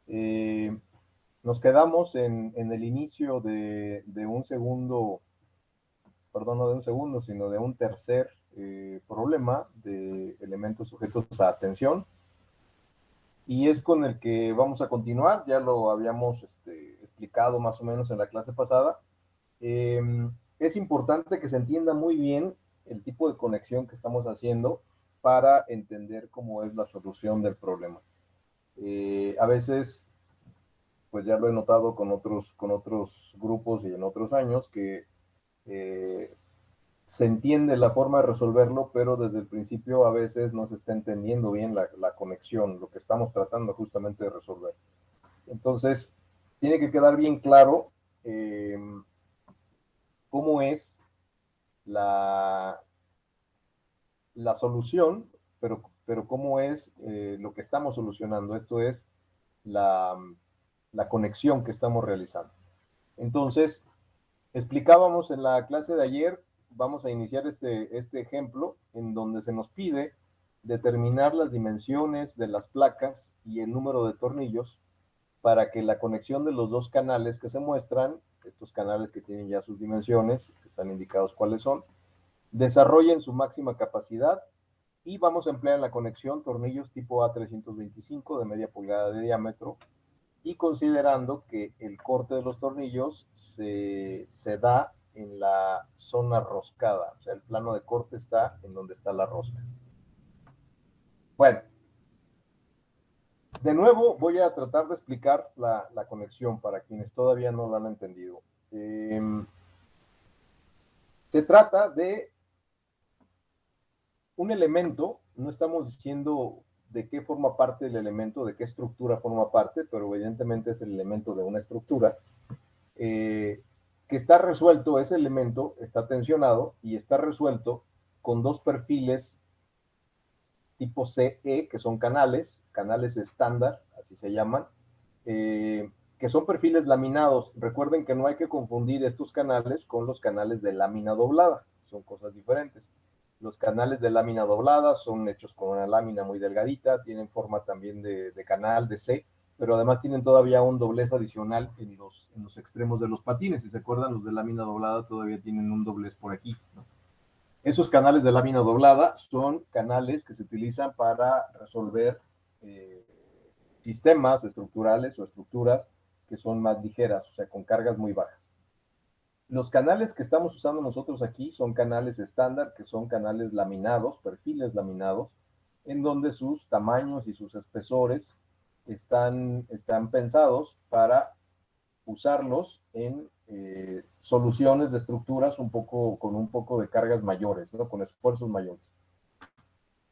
Eh, Nos quedamos en el inicio de un segundo, perdón, no de un segundo, sino de un tercer problema de elementos sujetos a tensión, y es con el que vamos a continuar. Ya lo habíamos explicado más o menos en la clase pasada. Eh, es importante que se entienda muy bien el tipo de conexión que estamos haciendo para entender cómo es la solución del problema. A veces, pues ya lo he notado con otros grupos y en otros años, que eh, se entiende la forma de resolverlo, pero desde el principio a veces no se está entendiendo bien la conexión, lo que estamos tratando justamente de resolver. Entonces, tiene que quedar bien claro cómo es la, la solución, pero cómo es lo que estamos solucionando. Esto es la conexión que estamos realizando. Entonces, explicábamos en la clase de ayer, vamos a iniciar este ejemplo en donde se nos pide determinar las dimensiones de las placas y el número de tornillos para que la conexión de los dos canales que se muestran, estos canales que tienen ya sus dimensiones, que están indicados cuáles son, desarrollen su máxima capacidad. Y vamos a emplear en la conexión tornillos tipo A325 de media pulgada de diámetro, y considerando que el corte de los tornillos se da en la zona roscada, o sea, el plano de corte está en donde está la rosca. Bueno, de nuevo voy a tratar de explicar la conexión para quienes todavía no la han entendido. Se trata de un elemento, no estamos diciendo de qué forma parte el elemento, de qué estructura forma parte, pero evidentemente es el elemento de una estructura, que está resuelto, ese elemento está tensionado y está resuelto con dos perfiles tipo CE, que son canales estándar, así se llaman, que son perfiles laminados. Recuerden que no hay que confundir estos canales con los canales de lámina doblada, son cosas diferentes. Los canales de lámina doblada son hechos con una lámina muy delgadita, tienen forma también de canal, de C, pero además tienen todavía un doblez adicional en los extremos de los patines. Si se acuerdan, los de lámina doblada todavía tienen un doblez por aquí, ¿no? Esos canales de lámina doblada son canales que se utilizan para resolver eh, sistemas estructurales o estructuras que son más ligeras, o sea, con cargas muy bajas. Los canales que estamos usando nosotros aquí son canales estándar, que son canales laminados, perfiles laminados, en donde sus tamaños y sus espesores están pensados para usarlos en soluciones de estructuras con un poco de cargas mayores, ¿no? Con esfuerzos mayores.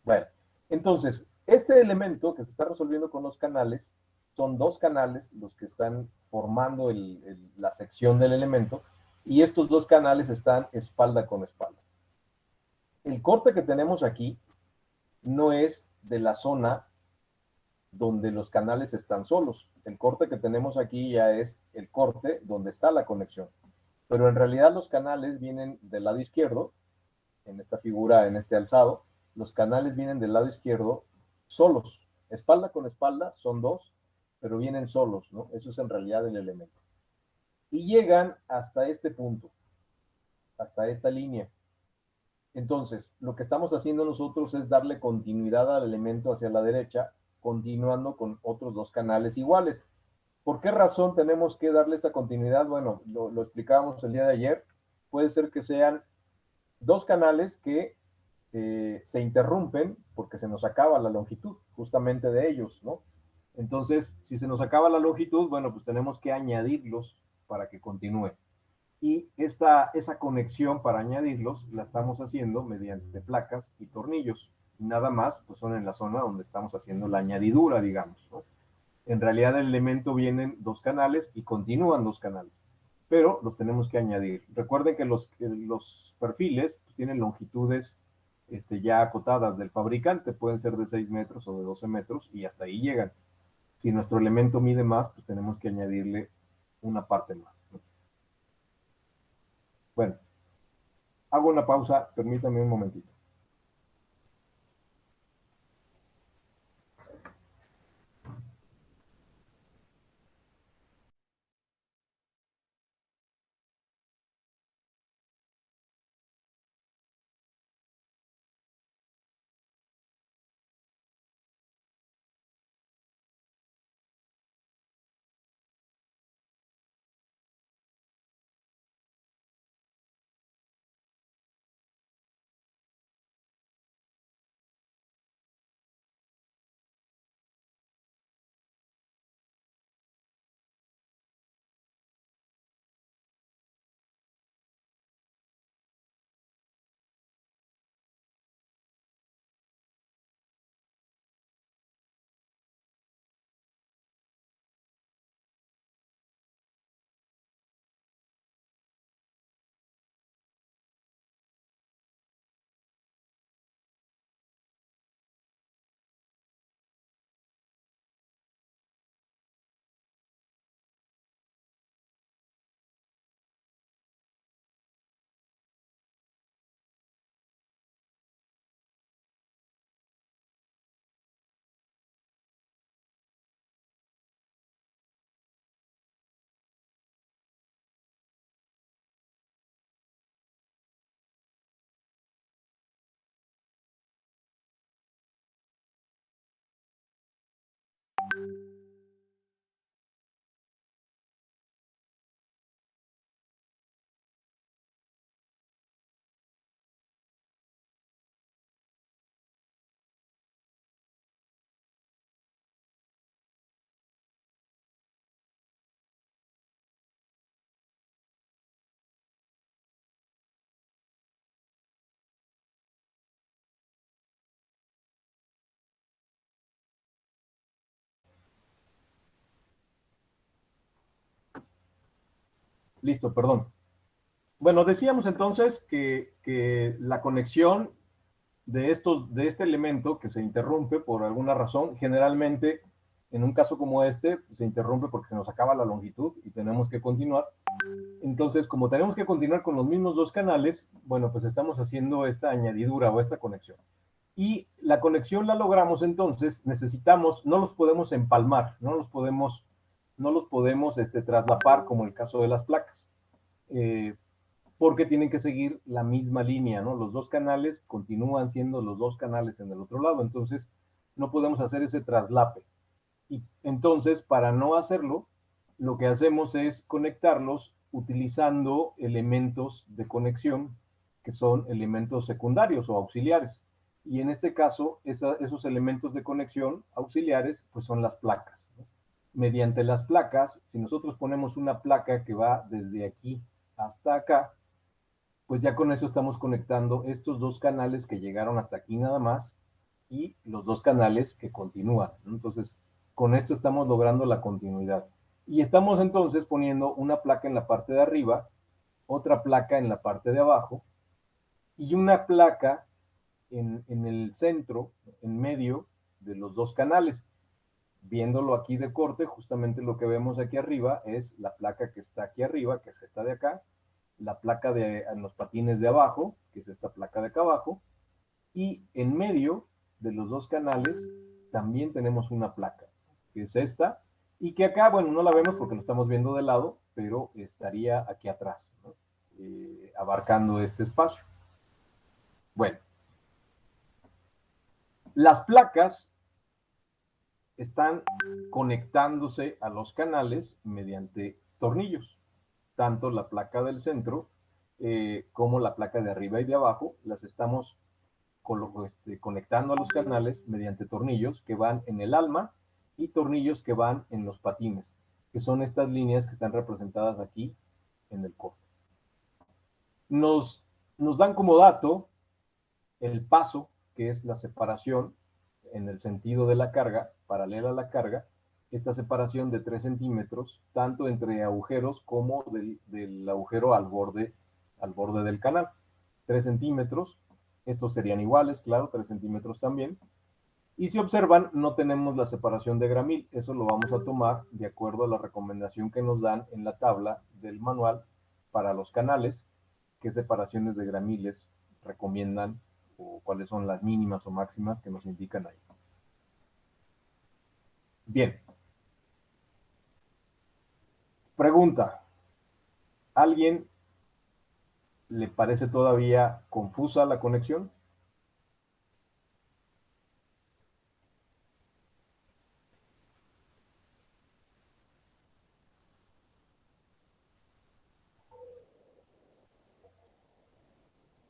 Bueno, entonces, este elemento que se está resolviendo con los canales, son dos canales los que están formando la sección del elemento, y estos dos canales están espalda con espalda. El corte que tenemos aquí no es de la zona donde los canales están solos. El corte que tenemos aquí ya es el corte donde está la conexión. Pero en realidad los canales vienen del lado izquierdo, en esta figura, en este alzado, los canales vienen del lado izquierdo solos. Espalda con espalda son dos, pero vienen solos, ¿no? Eso es en realidad el elemento. Y llegan hasta este punto, hasta esta línea. Entonces, lo que estamos haciendo nosotros es darle continuidad al elemento hacia la derecha, continuando con otros dos canales iguales. ¿Por qué razón tenemos que darle esa continuidad? Bueno, lo explicábamos el día de ayer. Puede ser que sean dos canales que se interrumpen porque se nos acaba la longitud justamente de ellos, ¿no? Entonces, si se nos acaba la longitud, bueno, pues tenemos que añadirlos para que continúe. Y esa conexión para añadirlos la estamos haciendo mediante placas y tornillos. Nada más, pues son en la zona donde estamos haciendo la añadidura, digamos, ¿no? En realidad el elemento vienen dos canales y continúan dos canales, pero los tenemos que añadir. Recuerden que los perfiles tienen longitudes ya acotadas del fabricante, pueden ser de 6 metros o de 12 metros, y hasta ahí llegan. Si nuestro elemento mide más, pues tenemos que añadirle una parte más, ¿no? Bueno, hago una pausa, permítanme un momentito. Listo, perdón. Bueno, decíamos entonces que la conexión de este elemento que se interrumpe por alguna razón, generalmente en un caso como este, se interrumpe porque se nos acaba la longitud y tenemos que continuar. Entonces, como tenemos que continuar con los mismos dos canales, bueno, pues estamos haciendo esta añadidura o esta conexión. Y la conexión la logramos entonces, necesitamos, no los podemos empalmar, no los podemos traslapar como el caso de las placas. Porque tienen que seguir la misma línea, ¿no? Los dos canales continúan siendo los dos canales en el otro lado, entonces no podemos hacer ese traslape. Y entonces, para no hacerlo, lo que hacemos es conectarlos utilizando elementos de conexión que son elementos secundarios o auxiliares. Y en este caso, esos elementos de conexión auxiliares, pues son las placas, ¿no? Mediante las placas, si nosotros ponemos una placa que va desde aquí hasta acá, pues ya con eso estamos conectando estos dos canales que llegaron hasta aquí nada más y los dos canales que continúan, ¿no? Entonces, con esto estamos logrando la continuidad. Y estamos entonces poniendo una placa en la parte de arriba, otra placa en la parte de abajo y una placa en el centro, en medio de los dos canales. Viéndolo aquí de corte, justamente lo que vemos aquí arriba es la placa que está aquí arriba, que es esta de acá, la placa en los patines de abajo, que es esta placa de acá abajo, y en medio de los dos canales también tenemos una placa, que es esta, y que acá, bueno, no la vemos porque lo estamos viendo de lado, pero estaría aquí atrás, ¿no? Abarcando este espacio. Bueno, las placas están conectándose a los canales mediante tornillos. Tanto la placa del centro como la placa de arriba y de abajo las estamos conectando a los canales mediante tornillos que van en el alma y tornillos que van en los patines, que son estas líneas que están representadas aquí en el corte. Nos dan como dato el paso, que es la separación en el sentido de la carga, paralela a la carga, esta separación de 3 centímetros, tanto entre agujeros como del agujero al borde del canal. 3 centímetros, estos serían iguales, claro, 3 centímetros también. Y si observan, no tenemos la separación de gramil, eso lo vamos a tomar de acuerdo a la recomendación que nos dan en la tabla del manual para los canales, qué separaciones de gramiles recomiendan o cuáles son las mínimas o máximas que nos indican ahí. Bien. Pregunta. ¿Alguien le parece todavía confusa la conexión?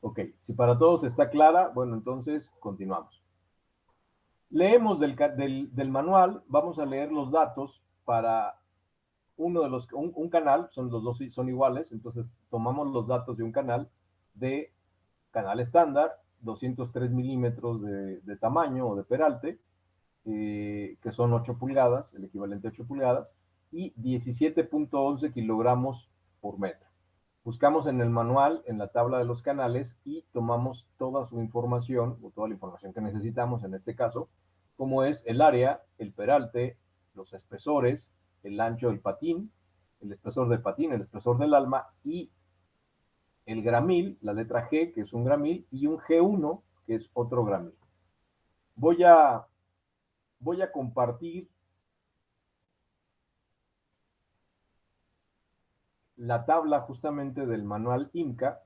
Ok, si para todos está clara, bueno, entonces continuamos. Leemos del manual, vamos a leer los datos para uno de un canal, son los dos son iguales, entonces tomamos los datos de un canal estándar, 203 milímetros de tamaño o de peralte, que son 8 pulgadas, el equivalente a 8 pulgadas, y 17.11 kilogramos por metro. Buscamos en el manual, en la tabla de los canales, y tomamos toda su información, o toda la información que necesitamos en este caso, como es el área, el peralte, los espesores, el ancho del patín, el espesor del patín, el espesor del alma, y el gramil, la letra G, que es un gramil, y un G1, que es otro gramil. Voy a compartir la tabla justamente del manual IMCA,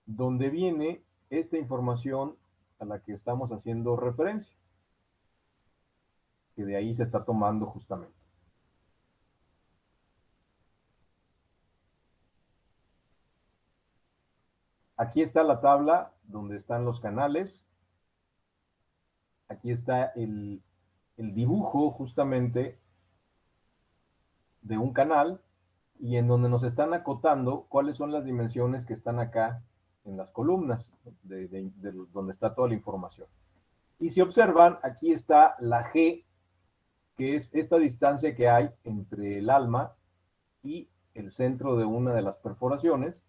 donde viene esta información a la que estamos haciendo referencia, que de ahí se está tomando justamente. Aquí está la tabla donde están los canales. Aquí está el dibujo justamente de un canal y en donde nos están acotando cuáles son las dimensiones que están acá en las columnas, de donde está toda la información. Y si observan, aquí está la G, que es esta distancia que hay entre el alma y el centro de una de las perforaciones.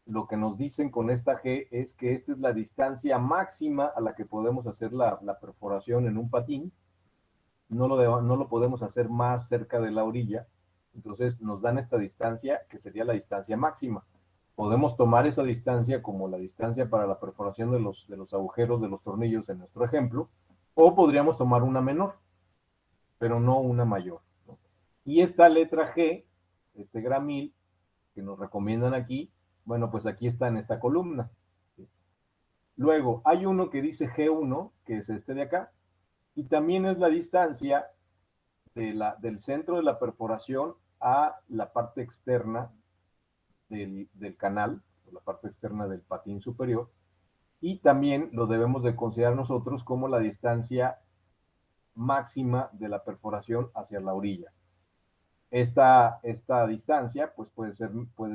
Lo que nos dicen con esta G es que esta es la distancia máxima a la que podemos hacer la perforación en un patín. No lo podemos hacer más cerca de la orilla. Entonces nos dan esta distancia que sería la distancia máxima. Podemos tomar esa distancia como la distancia para la perforación de los agujeros de los tornillos en nuestro ejemplo, o podríamos tomar una menor, pero no una mayor, ¿no? Y esta letra G, este gramil, que nos recomiendan aquí, bueno, pues aquí está en esta columna. Luego, hay uno que dice G1, que es este de acá, y también es la distancia del centro de la perforación a la parte externa del canal, la parte externa del patín superior, y también lo debemos de considerar nosotros como la distancia máxima de la perforación hacia la orilla. Esta distancia pues puede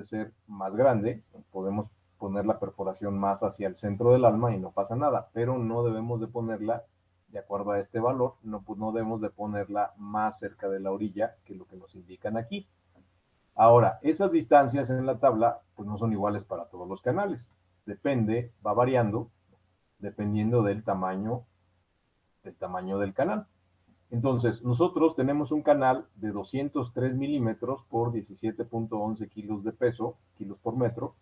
ser más grande, podemos poner la perforación más hacia el centro del alma y no pasa nada, pero no debemos de ponerla de acuerdo a este valor, no debemos de ponerla más cerca de la orilla que lo que nos indican aquí. Ahora, esas distancias en la tabla pues no son iguales para todos los canales, va variando dependiendo del tamaño del canal. Entonces, nosotros tenemos un canal de 203 milímetros por 17.11 kilos de peso, kilos por metro,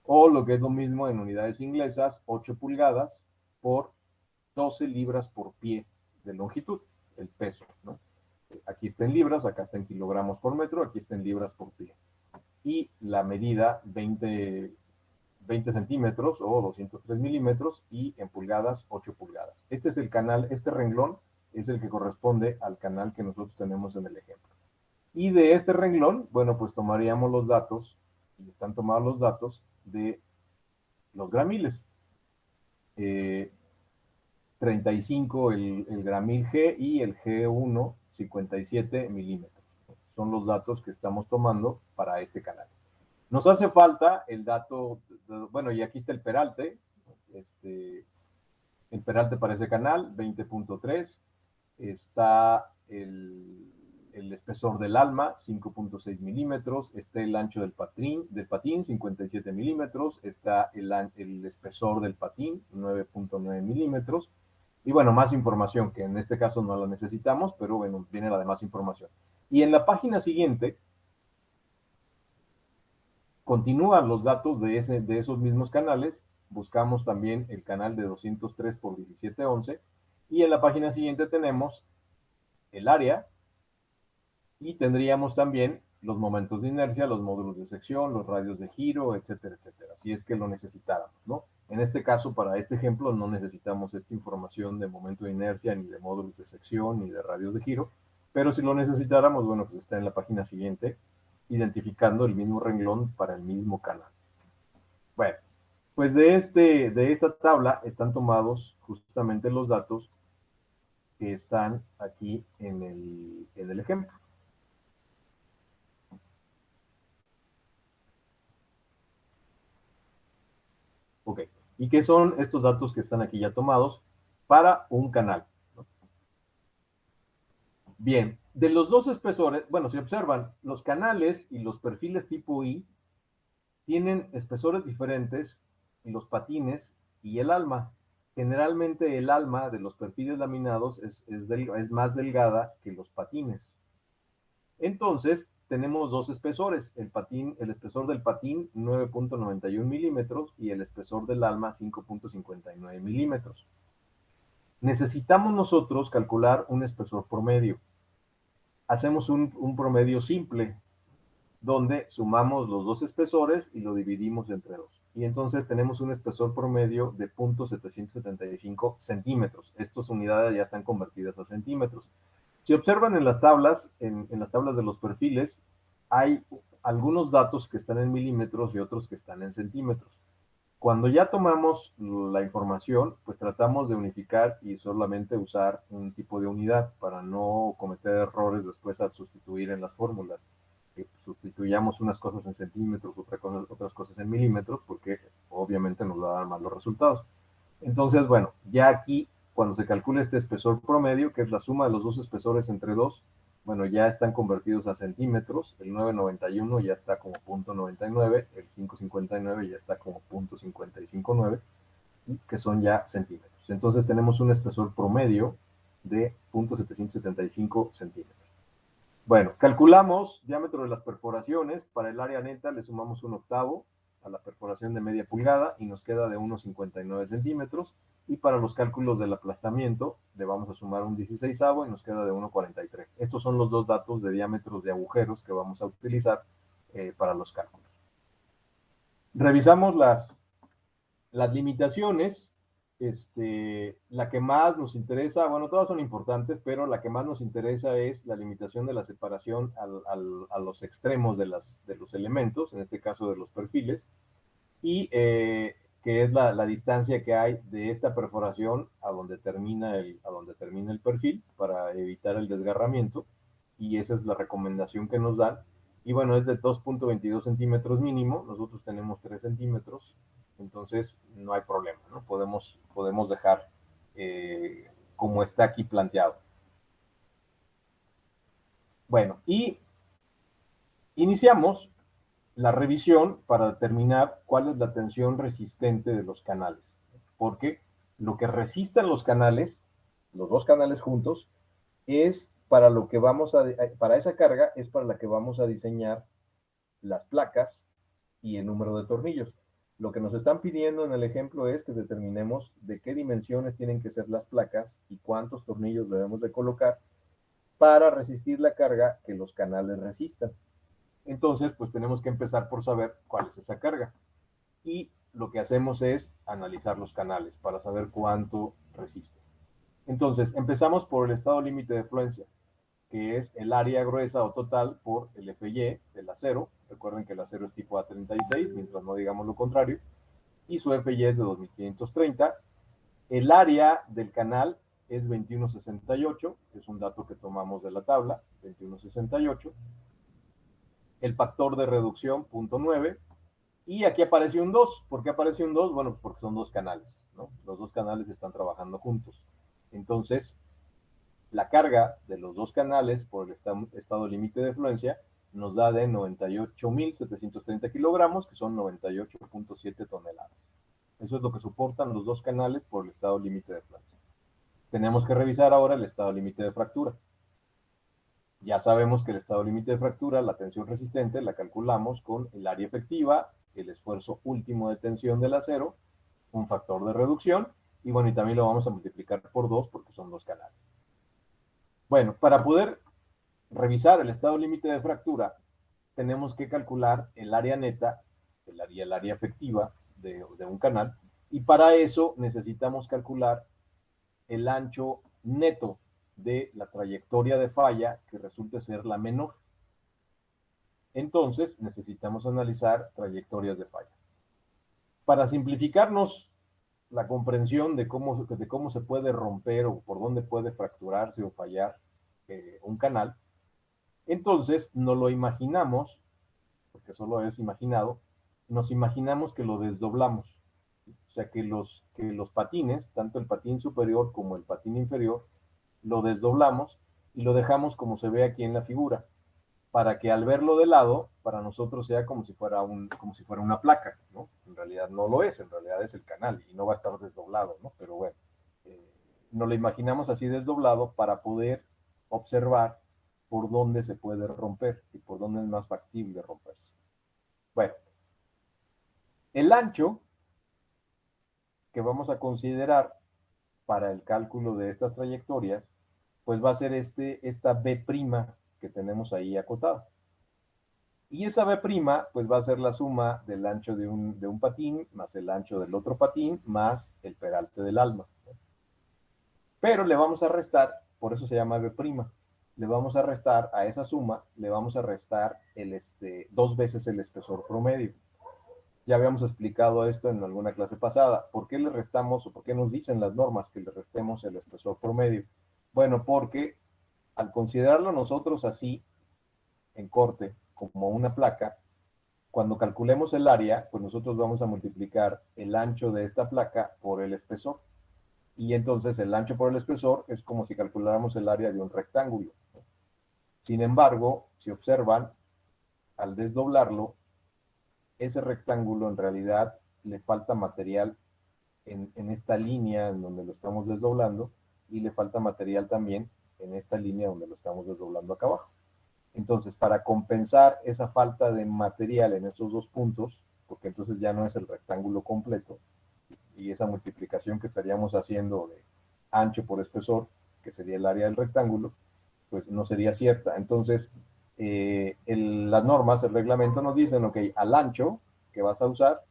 o lo que es lo mismo en unidades inglesas, 8 pulgadas por 12 libras por pie de longitud, el peso, ¿no? Aquí está en libras, acá está en kilogramos por metro, aquí está en libras por pie. Y la medida 20 centímetros o 203 milímetros y en pulgadas 8 pulgadas. Este es el canal, este renglón es el que corresponde al canal que nosotros tenemos en el ejemplo. Y de este renglón, bueno, pues tomaríamos los datos, y están tomados los datos de los gramiles. 35 el gramil G y el G1 57 milímetros. Son los datos que estamos tomando para este canal. Nos hace falta el dato, bueno, y aquí está el peralte, el peralte para ese canal, 20.3, está el espesor del alma, 5.6 milímetros, está el ancho del patín, 57 milímetros, está el espesor del patín, 9.9 milímetros, y bueno, más información, que en este caso no la necesitamos, pero bueno, viene la demás información. Y en la página siguiente, continúan los datos de esos mismos canales, buscamos también el canal de 203 por 1711, y en la página siguiente tenemos el área, y tendríamos también los momentos de inercia, los módulos de sección, los radios de giro, etcétera, etcétera, si es que lo necesitáramos, ¿no? En este caso, para este ejemplo, no necesitamos esta información de momento de inercia, ni de módulos de sección, ni de radios de giro, pero si lo necesitáramos, bueno, pues está en la página siguiente, identificando el mismo renglón para el mismo canal. Bueno, pues de esta tabla están tomados justamente los datos que están aquí en el ejemplo. Ok, ¿y qué son estos datos que están aquí ya tomados para un canal? Bien, de los dos espesores, bueno, si observan, los canales y los perfiles tipo I tienen espesores diferentes, los patines y el alma. Generalmente el alma de los perfiles laminados es más delgada que los patines. Entonces, tenemos dos espesores, el espesor del patín 9.91 milímetros y el espesor del alma 5.59 milímetros. Necesitamos nosotros calcular un espesor promedio. Hacemos un promedio simple, donde sumamos los dos espesores y lo dividimos entre dos. Y entonces tenemos un espesor promedio de 0.775 centímetros. Estas unidades ya están convertidas a centímetros. Si observan en las tablas, en las tablas de los perfiles, hay algunos datos que están en milímetros y otros que están en centímetros. Cuando ya tomamos la información, pues tratamos de unificar y solamente usar un tipo de unidad para no cometer errores después al sustituir en las fórmulas. Que sustituyamos unas cosas en centímetros, otras cosas en milímetros, porque obviamente nos va a dar mal los resultados. Entonces, bueno, ya aquí, cuando se calcula este espesor promedio, que es la suma de los dos espesores entre dos, bueno, ya están convertidos a centímetros, el 991 ya está como .99, el 559 ya está como .559, que son ya centímetros. Entonces tenemos un espesor promedio de 0.775 centímetros. Bueno, calculamos diámetro de las perforaciones. Para el área neta le sumamos un octavo a la perforación de media pulgada y nos queda de 1,59 centímetros. Y para los cálculos del aplastamiento le vamos a sumar un 16avo y nos queda de 1,43. Estos son los dos datos de diámetros de agujeros que vamos a utilizar para los cálculos. Revisamos las limitaciones. La que más nos interesa, bueno, todas son importantes, pero la que más nos interesa es la limitación de la separación a los extremos de los elementos, en este caso de los perfiles, y que es la distancia que hay de esta perforación a donde termina el perfil para evitar el desgarramiento, y esa es la recomendación que nos dan. Y bueno, es de 2,22 centímetros mínimo, nosotros tenemos 3 centímetros, entonces no hay problema, ¿no? Podemos dejar como está aquí planteado. Bueno, y iniciamos la revisión para determinar cuál es la tensión resistente de los canales, porque lo que resistan los canales, los dos canales juntos, es para lo que para esa carga es para la que vamos a diseñar las placas y el número de tornillos. Lo que nos están pidiendo en el ejemplo es que determinemos de qué dimensiones tienen que ser las placas y cuántos tornillos debemos de colocar para resistir la carga que los canales resistan. Entonces, pues tenemos que empezar por saber cuál es esa carga. Y lo que hacemos es analizar los canales para saber cuánto resiste. Entonces, empezamos por el estado límite de fluencia, que es el área gruesa o total por el FY del acero. Recuerden que el acero es tipo A36, mientras no digamos lo contrario, y su FY es de 2530. El área del canal es 2168, que es un dato que tomamos de la tabla, 2168. El factor de reducción, 0.9. Y aquí aparece un 2. ¿Por qué aparece un 2? Bueno, porque son dos canales, ¿no? Los dos canales están trabajando juntos. Entonces, la carga de los dos canales por el estado límite de fluencia nos da de 98.730 kilogramos, que son 98.7 toneladas. Eso es lo que soportan los dos canales por el estado límite de fluencia. Tenemos que revisar ahora el estado límite de fractura. Ya sabemos que el estado límite de fractura, la tensión resistente, la calculamos con el área efectiva, el esfuerzo último de tensión del acero, un factor de reducción, y bueno, y también lo vamos a multiplicar por 2 porque son dos canales. Bueno, para poder revisar el estado límite de fractura, tenemos que calcular el área neta, el área efectiva de un canal, y para eso necesitamos calcular el ancho neto de la trayectoria de falla que resulte ser la menor. Entonces necesitamos analizar trayectorias de falla. Para simplificarnos la comprensión de cómo se puede romper o por dónde puede fracturarse o fallar un canal, entonces nos lo imaginamos, porque solo es imaginado, nos imaginamos que lo desdoblamos. O sea, que los patines, tanto el patín superior como el patín inferior, lo desdoblamos y lo dejamos como se ve aquí en la figura, para que al verlo de lado, para nosotros sea como si fuera una placa, ¿no? En realidad no lo es, en realidad es el canal y no va a estar desdoblado, ¿no? Pero bueno, nos lo imaginamos así desdoblado para poder observar por dónde se puede romper y por dónde es más factible romperse. Bueno, el ancho que vamos a considerar para el cálculo de estas trayectorias, pues va a ser esta B' que tenemos ahí acotada. Y esa B', pues va a ser la suma del ancho de un patín, más el ancho del otro patín, más el peralte del alma. Pero le vamos a restar, por eso se llama B', le vamos a restar a esa suma, le vamos a restar dos veces el espesor promedio. Ya habíamos explicado esto en alguna clase pasada. ¿Por qué le restamos o por qué nos dicen las normas que le restemos el espesor promedio? Bueno, porque al considerarlo nosotros así, en corte, como una placa, cuando calculemos el área, pues nosotros vamos a multiplicar el ancho de esta placa por el espesor. Y entonces el ancho por el espesor es como si calculáramos el área de un rectángulo. Sin embargo, si observan, al desdoblarlo, ese rectángulo en realidad le falta material en esta línea en donde lo estamos desdoblando y le falta material también en esta línea donde lo estamos desdoblando acá abajo. Entonces, para compensar esa falta de material en esos dos puntos, porque entonces ya no es el rectángulo completo, y esa multiplicación que estaríamos haciendo de ancho por espesor, que sería el área del rectángulo, pues no sería cierta. Entonces, las normas, el reglamento nos dicen, ok, al ancho que vas a usar,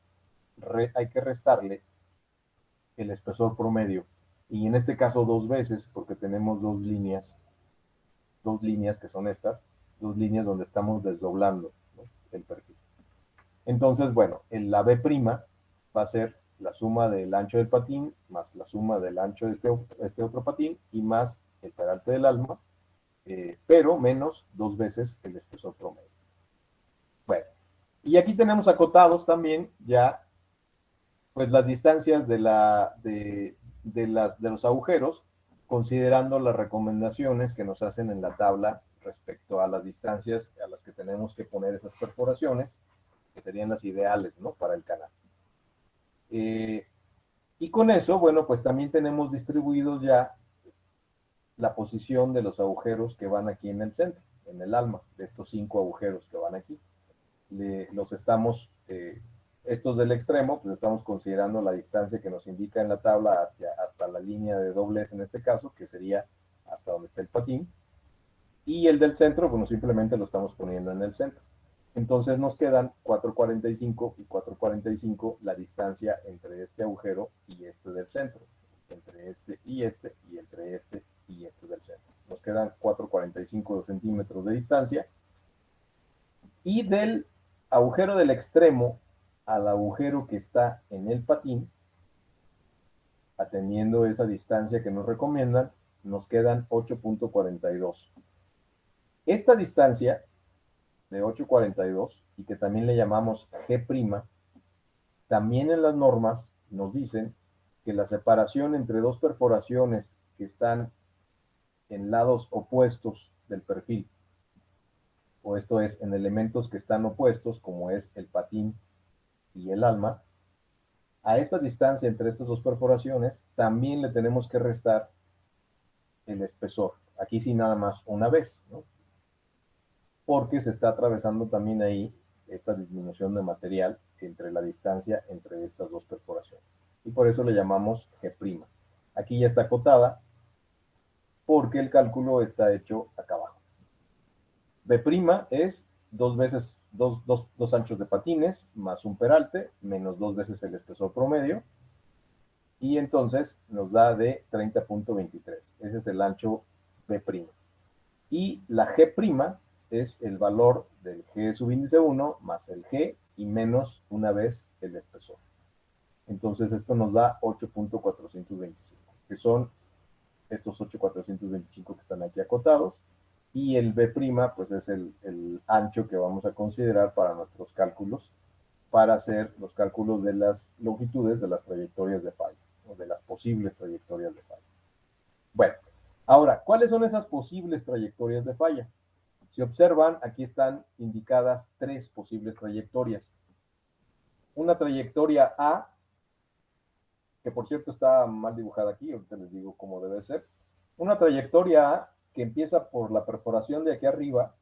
hay que restarle el espesor promedio. Y en este caso dos veces, porque tenemos dos líneas que son estas, dos líneas donde estamos desdoblando, ¿no?, el perfil. Entonces, bueno, la B' va a ser la suma del ancho del patín más la suma del ancho de este otro patín y más el peralte del alma, pero menos dos veces el espesor promedio. Bueno, y aquí tenemos acotados también ya pues las distancias de los agujeros, considerando las recomendaciones que nos hacen en la tabla respecto a las distancias a las que tenemos que poner esas perforaciones, que serían las ideales, ¿no?, para el canal. Y con eso, bueno, pues también tenemos distribuidos ya la posición de los agujeros que van aquí en el centro, en el alma, de estos 5 agujeros que van aquí. Los estamos, estos del extremo, pues estamos considerando la distancia que nos indica en la tabla hasta la línea de doblez en este caso, que sería hasta donde está el patín. Y el del centro, bueno, simplemente lo estamos poniendo en el centro. Entonces nos quedan 4,45 y 4,45 la distancia entre este agujero y este del centro, entre este y entre este y este del centro. Nos quedan 4,45 centímetros de distancia. Y del agujero del extremo al agujero que está en el patín, atendiendo esa distancia que nos recomiendan, nos quedan 8,42. Esta distancia de 8,42, y que también le llamamos G', también en las normas nos dicen que la separación entre dos perforaciones que están en lados opuestos del perfil, o esto es, en elementos que están opuestos, como es el patín y el alma, a esta distancia entre estas dos perforaciones también le tenemos que restar el espesor. Aquí sí nada más una vez, ¿no?, porque se está atravesando también ahí esta disminución de material entre la distancia entre estas dos perforaciones. Y por eso le llamamos G'. Aquí ya está acotada porque el cálculo está hecho acá abajo. B' es dos anchos de patines más un peralte menos dos veces el espesor promedio, y entonces nos da de 30,23. Ese es el ancho B'. Y la G' es el valor del G subíndice 1 más el G y menos una vez el espesor. Entonces esto nos da 8,425, que son estos 8,425 que están aquí acotados, y el B' pues es el ancho que vamos a considerar para nuestros cálculos, para hacer los cálculos de las longitudes de las trayectorias de falla, o de las posibles trayectorias de falla. Bueno, ahora, ¿cuáles son esas posibles trayectorias de falla? Si observan, aquí están indicadas tres posibles trayectorias. Una trayectoria A, que por cierto está mal dibujada aquí, ahorita les digo cómo debe ser. Una trayectoria A que empieza por la perforación de aquí arriba,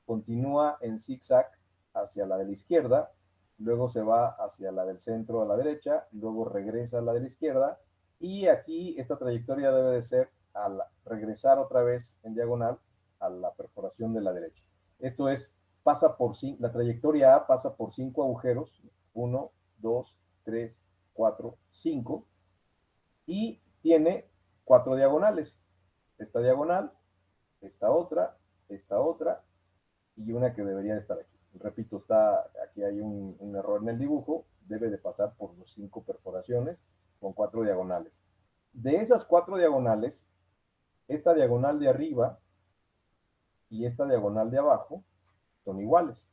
continúa en zigzag hacia la de la izquierda, luego se va hacia la del centro a la derecha, luego regresa a la de la izquierda, y aquí esta trayectoria debe de ser al regresar otra vez en diagonal a la perforación de la derecha. Esto es, la trayectoria A pasa por 5 agujeros, 1, 2, 3, 4, 5, y tiene 4 diagonales. Esta diagonal, esta otra y una que debería estar aquí. Repito, aquí hay un error en el dibujo, debe de pasar por los 5 perforaciones con 4 diagonales. De esas 4 diagonales, esta diagonal de arriba y esta diagonal de abajo son iguales,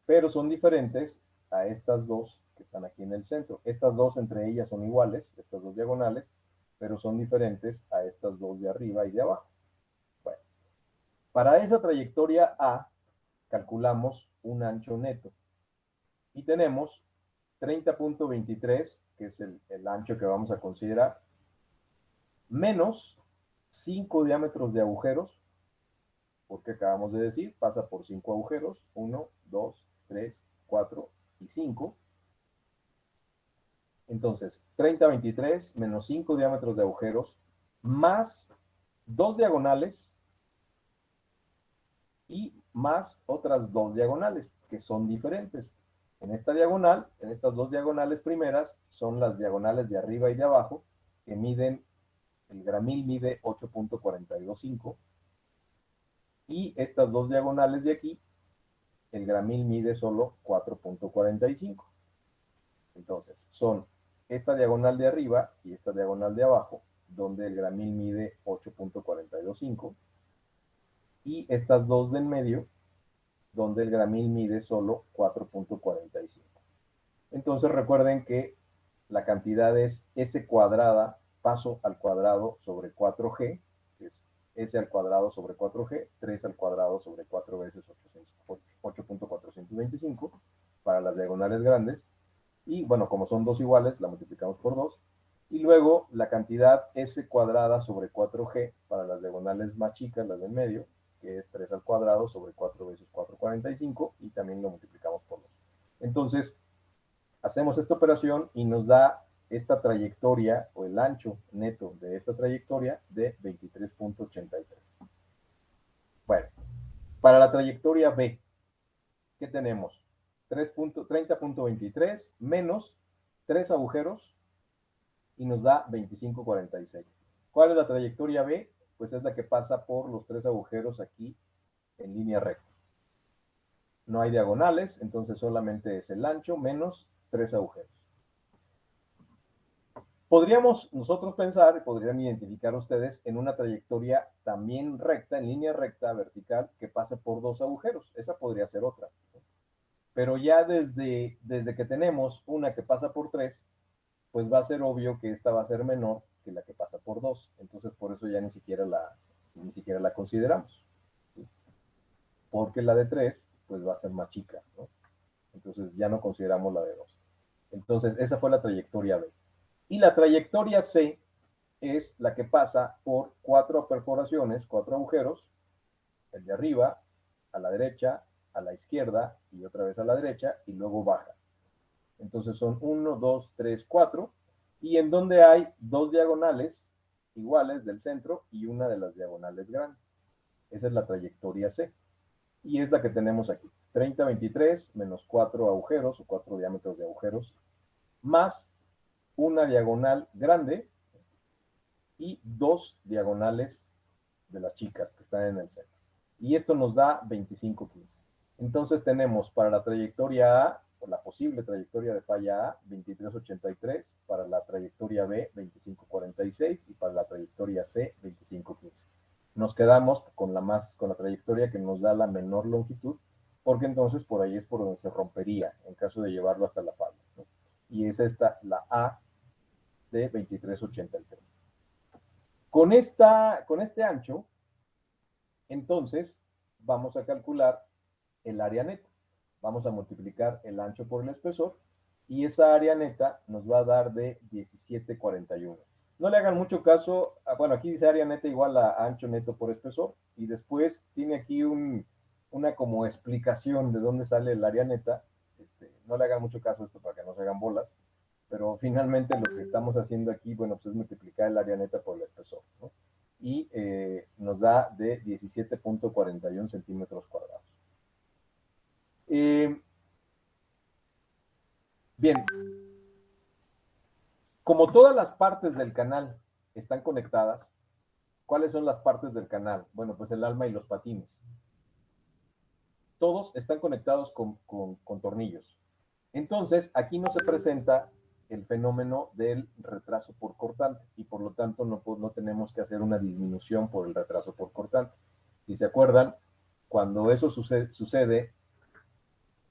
pero son diferentes a estas dos que están aquí en el centro. Estas dos entre ellas son iguales, estas dos diagonales, pero son diferentes a estas dos de arriba y de abajo. Bueno, Para esa trayectoria A, calculamos un ancho neto. Y tenemos 30.23, que es el ancho que vamos a considerar, menos 5 diámetros de agujeros, porque acabamos de decir, pasa por 5 agujeros, 1, 2, 3, 4 y 5. Entonces, 30.23 menos 5 diámetros de agujeros, más 2 diagonales y más otras 2 diagonales, que son diferentes. En esta diagonal, en estas 2 diagonales primeras, son las diagonales de arriba y de abajo, que miden, el gramil mide 8.425, y estas 2 diagonales de aquí, el gramil mide solo 4.45. Entonces, son esta diagonal de arriba y esta diagonal de abajo, donde el gramil mide 8.425, y estas dos de en medio, donde el gramil mide solo 4.45. Entonces recuerden que la cantidad es S cuadrada, paso al cuadrado sobre 4G, que es S al cuadrado sobre 4G, 3 al cuadrado sobre 4 veces 8.425 para las diagonales grandes. Y bueno, como son dos iguales, la multiplicamos por 2. Y luego la cantidad S cuadrada sobre 4G para las diagonales más chicas, las del medio, que es 3 al cuadrado sobre 4 veces 4.45, y también lo multiplicamos por 2. Entonces, hacemos esta operación y nos da esta trayectoria, o el ancho neto de esta trayectoria, de 23.83. Bueno, para la trayectoria B, ¿qué tenemos? 30.23 menos 3 agujeros y nos da 25.46. ¿Cuál es la trayectoria B? Pues es la que pasa por los 3 agujeros aquí en línea recta. No hay diagonales, entonces solamente es el ancho menos 3 agujeros. Podríamos nosotros pensar, podrían identificar ustedes, en una trayectoria también recta, en línea recta, vertical, que pase por 2 agujeros. Esa podría ser otra. Pero ya desde que tenemos una que pasa por 3, pues va a ser obvio que esta va a ser menor que la que pasa por 2. Entonces, por eso ya ni siquiera la consideramos, ¿sí? Porque la de 3, pues va a ser más chica, ¿no? Entonces, ya no consideramos la de 2. Entonces, esa fue la trayectoria B. Y la trayectoria C es la que pasa por 4 perforaciones, 4 agujeros, el de arriba, a la derecha, a la izquierda y otra vez a la derecha, y luego baja. Entonces son 1, 2, 3, 4, y en donde hay 2 diagonales iguales del centro y una de las diagonales grandes. Esa es la trayectoria C, y es la que tenemos aquí. 30, 23 menos 4 agujeros o 4 diámetros de agujeros, más una diagonal grande y 2 diagonales de las chicas que están en el centro. Y esto nos da 25.15. Entonces tenemos para la trayectoria A, o la posible trayectoria de falla A, 23.83, para la trayectoria B, 25.46, y para la trayectoria C, 25.15. Nos quedamos con la trayectoria que nos da la menor longitud, porque entonces por ahí es por donde se rompería en caso de llevarlo hasta la falla, ¿no? Y es esta, la A de 23.83. Con este ancho, entonces, vamos a calcular el área neta. Vamos a multiplicar el ancho por el espesor, y esa área neta nos va a dar de 17.41. No le hagan mucho caso, bueno, aquí dice área neta igual a ancho neto por espesor, y después tiene aquí una como explicación de dónde sale el área neta. No le hagan mucho caso a esto para que no se hagan bolas, pero finalmente lo que estamos haciendo aquí, bueno, pues es multiplicar el área neta por el espesor, ¿no? Y nos da de 17.41 centímetros cuadrados. Bien, como todas las partes del canal están conectadas, ¿cuáles son las partes del canal? Bueno, pues el alma y los patines. Todos están conectados con tornillos. Entonces, aquí no se presenta el fenómeno del retraso por cortante, y por lo tanto no tenemos que hacer una disminución por el retraso por cortante. Si se acuerdan, cuando eso sucede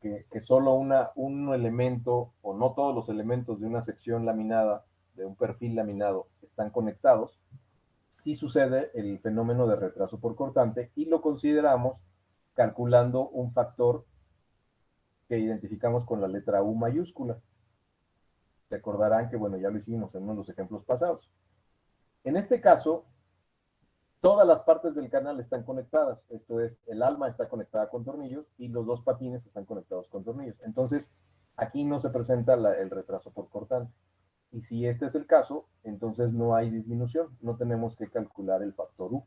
que solo un elemento, o no todos los elementos de una sección laminada, de un perfil laminado, están conectados, sí sucede el fenómeno de retraso por cortante y lo consideramos calculando un factor que identificamos con la letra U mayúscula. Se acordarán que, bueno, ya lo hicimos en uno de los ejemplos pasados. En este caso, todas las partes del canal están conectadas. Esto es, el alma está conectada con tornillos y los dos patines están conectados con tornillos. Entonces, aquí no se presenta el retraso por cortante. Y si este es el caso, entonces no hay disminución. No tenemos que calcular el factor U.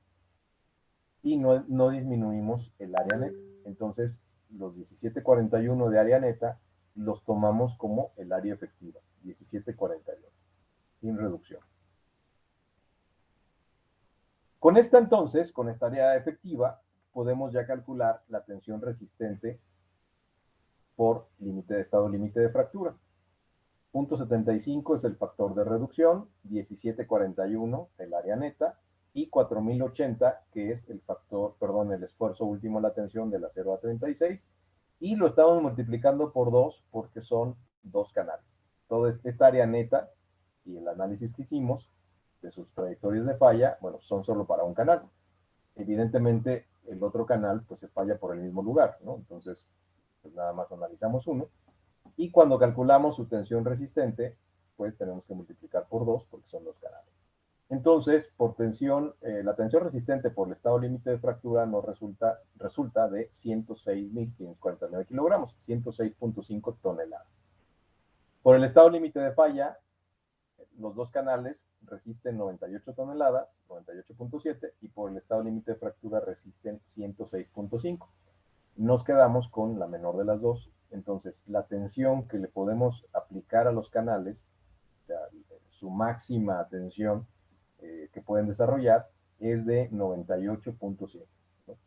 Y no disminuimos el área neta. Entonces, los 1741 de área neta los tomamos como el área efectiva. 1741, sin reducción. Con esta entonces, con esta área efectiva, podemos ya calcular la tensión resistente por límite de estado límite de fractura. 0.75 es el factor de reducción, 1741 el área neta y 4080 que es el factor, perdón, el esfuerzo último de la tensión de la 0 a 36 y lo estamos multiplicando por 2 porque son dos canales. Toda esta área neta y el análisis que hicimos de sus trayectorias de falla, bueno, son solo para un canal. Evidentemente, el otro canal pues se falla por el mismo lugar, ¿no? Entonces, pues nada más analizamos uno. Y cuando calculamos su tensión resistente, pues tenemos que multiplicar por 2 porque son dos canales. Entonces, por tensión, la tensión resistente por el estado límite de fractura nos resulta de 106.549 kilogramos, 106.5 toneladas. Por el estado límite de falla, los dos canales resisten 98 toneladas, 98.7, y por el estado límite de fractura resisten 106.5. Nos quedamos con la menor de las dos. Entonces, la tensión que le podemos aplicar a los canales, o sea, su máxima tensión que pueden desarrollar es de 98.7. ¿No?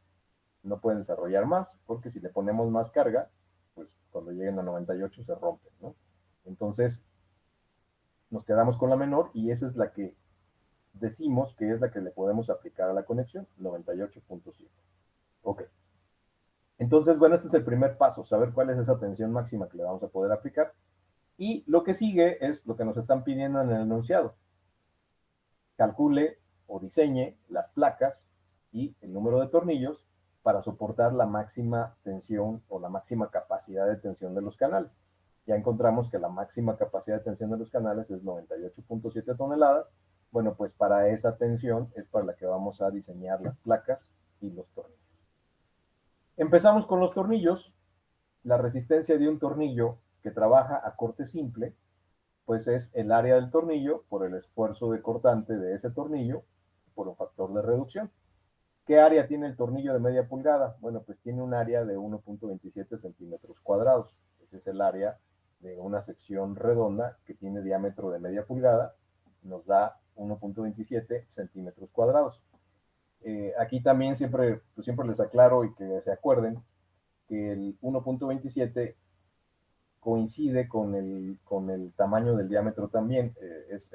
No pueden desarrollar más, porque si le ponemos más carga, pues cuando lleguen a 98 se rompen, ¿no? Entonces, nos quedamos con la menor y esa es la que decimos que es la que le podemos aplicar a la conexión, 98.7. Ok. Entonces, bueno, este es el primer paso, saber cuál es esa tensión máxima que le vamos a poder aplicar. Y lo que sigue es lo que nos están pidiendo en el enunciado. Calcule o diseñe las placas y el número de tornillos para soportar la máxima tensión o la máxima capacidad de tensión de los canales. Ya encontramos que la máxima capacidad de tensión de los canales es 98.7 toneladas. Bueno, pues para esa tensión es para la que vamos a diseñar las placas y los tornillos. Empezamos con los tornillos. La resistencia de un tornillo que trabaja a corte simple, pues es el área del tornillo por el esfuerzo de cortante de ese tornillo por un factor de reducción. ¿Qué área tiene el tornillo de media pulgada? Bueno, pues tiene un área de 1.27 centímetros cuadrados. Ese es el área de una sección redonda que tiene diámetro de media pulgada. Nos da 1.27 centímetros cuadrados. Aquí también siempre les aclaro y que se acuerden que el 1.27 coincide con el tamaño del diámetro también. Es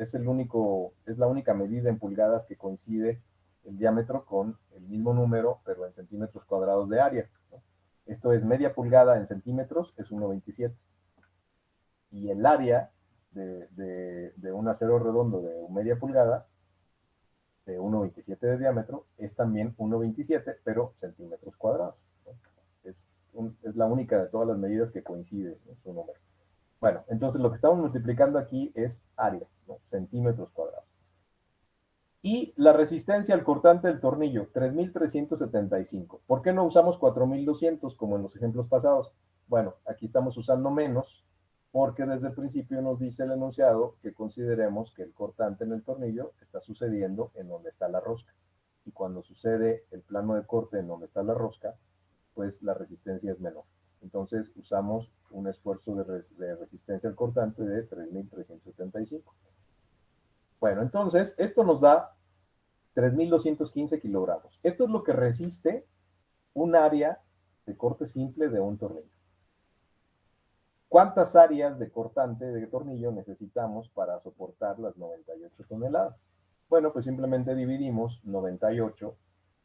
la única medida en pulgadas que coincide el diámetro con el mismo número, pero en centímetros cuadrados de área, ¿no? Esto es media pulgada en centímetros, es 1.27. Y el área de un acero redondo de media pulgada, de 1.27 de diámetro, es también 1.27, pero centímetros cuadrados, ¿no? Es la única de todas las medidas que coincide en su número. Bueno, entonces lo que estamos multiplicando aquí es área, ¿no? Centímetros cuadrados. Y la resistencia al cortante del tornillo, 3.375. ¿Por qué no usamos 4.200 como en los ejemplos pasados? Bueno, aquí estamos usando menos porque desde el principio nos dice el enunciado que consideremos que el cortante en el tornillo está sucediendo en donde está la rosca. Y cuando sucede el plano de corte en donde está la rosca, pues la resistencia es menor. Entonces usamos un esfuerzo de resistencia al cortante de 3.375. Bueno, entonces esto nos da 3.215 kilogramos. Esto es lo que resiste un área de corte simple de un tornillo. ¿Cuántas áreas de cortante de tornillo necesitamos para soportar las 98 toneladas? Bueno, pues simplemente dividimos 98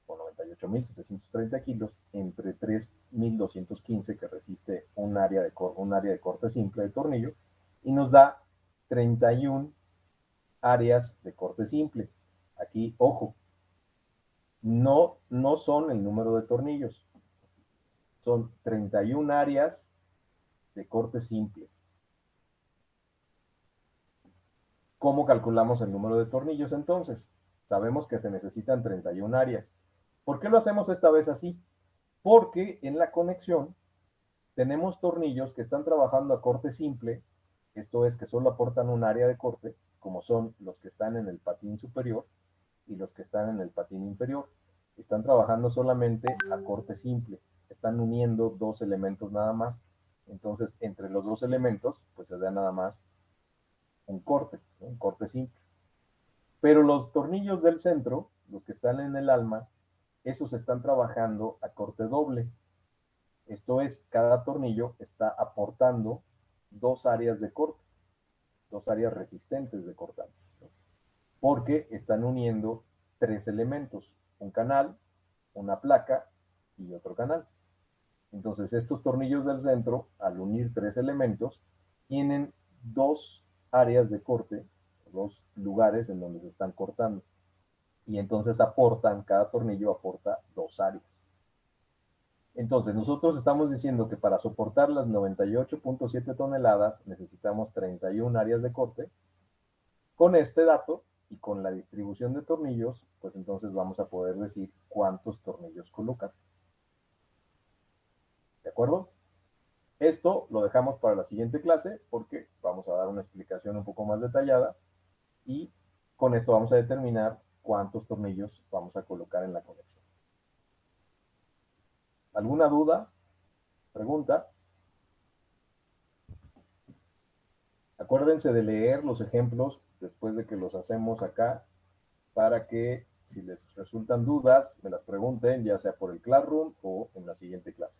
o 98.730 kilos entre 3.215 que resiste un área de corte simple de tornillo y nos da 31 áreas de corte simple. Aquí, ojo, no son el número de tornillos, son 31 áreas de corte simple. ¿Cómo calculamos el número de tornillos entonces? Sabemos que se necesitan 31 áreas. ¿Por qué lo hacemos esta vez así? Porque en la conexión tenemos tornillos que están trabajando a corte simple, esto es que solo aportan un área de corte, como son los que están en el patín superior y los que están en el patín inferior. Están trabajando solamente a corte simple, están uniendo dos elementos nada más. Entonces, entre los dos elementos, pues se da nada más un corte, ¿no? Un corte simple. Pero los tornillos del centro, los que están en el alma, esos están trabajando a corte doble. Esto es, cada tornillo está aportando dos áreas de corte, dos áreas resistentes de cortante, ¿no? Porque están uniendo tres elementos, un canal, una placa y otro canal. Entonces, estos tornillos del centro, al unir tres elementos, tienen dos áreas de corte, dos lugares en donde se están cortando. Y entonces aportan, cada tornillo aporta dos áreas. Entonces, nosotros estamos diciendo que para soportar las 98.7 toneladas necesitamos 31 áreas de corte. Con este dato y con la distribución de tornillos, pues entonces vamos a poder decir cuántos tornillos colocar. ¿De acuerdo? Esto lo dejamos para la siguiente clase porque vamos a dar una explicación un poco más detallada y con esto vamos a determinar cuántos tornillos vamos a colocar en la conexión. ¿Alguna duda? ¿Pregunta? Acuérdense de leer los ejemplos después de que los hacemos acá para que si les resultan dudas me las pregunten ya sea por el Classroom o en la siguiente clase.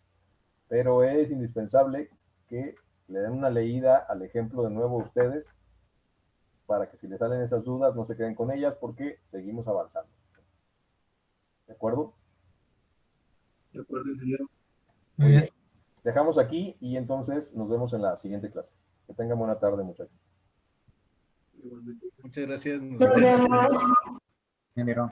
Pero es indispensable que le den una leída al ejemplo de nuevo a ustedes para que si les salen esas dudas no se queden con ellas porque seguimos avanzando. ¿De acuerdo? De acuerdo, ingeniero. Muy bien. Dejamos aquí y entonces nos vemos en la siguiente clase. Que tengan buena tarde, muchachos. Igualmente. Muchas gracias. Nos vemos.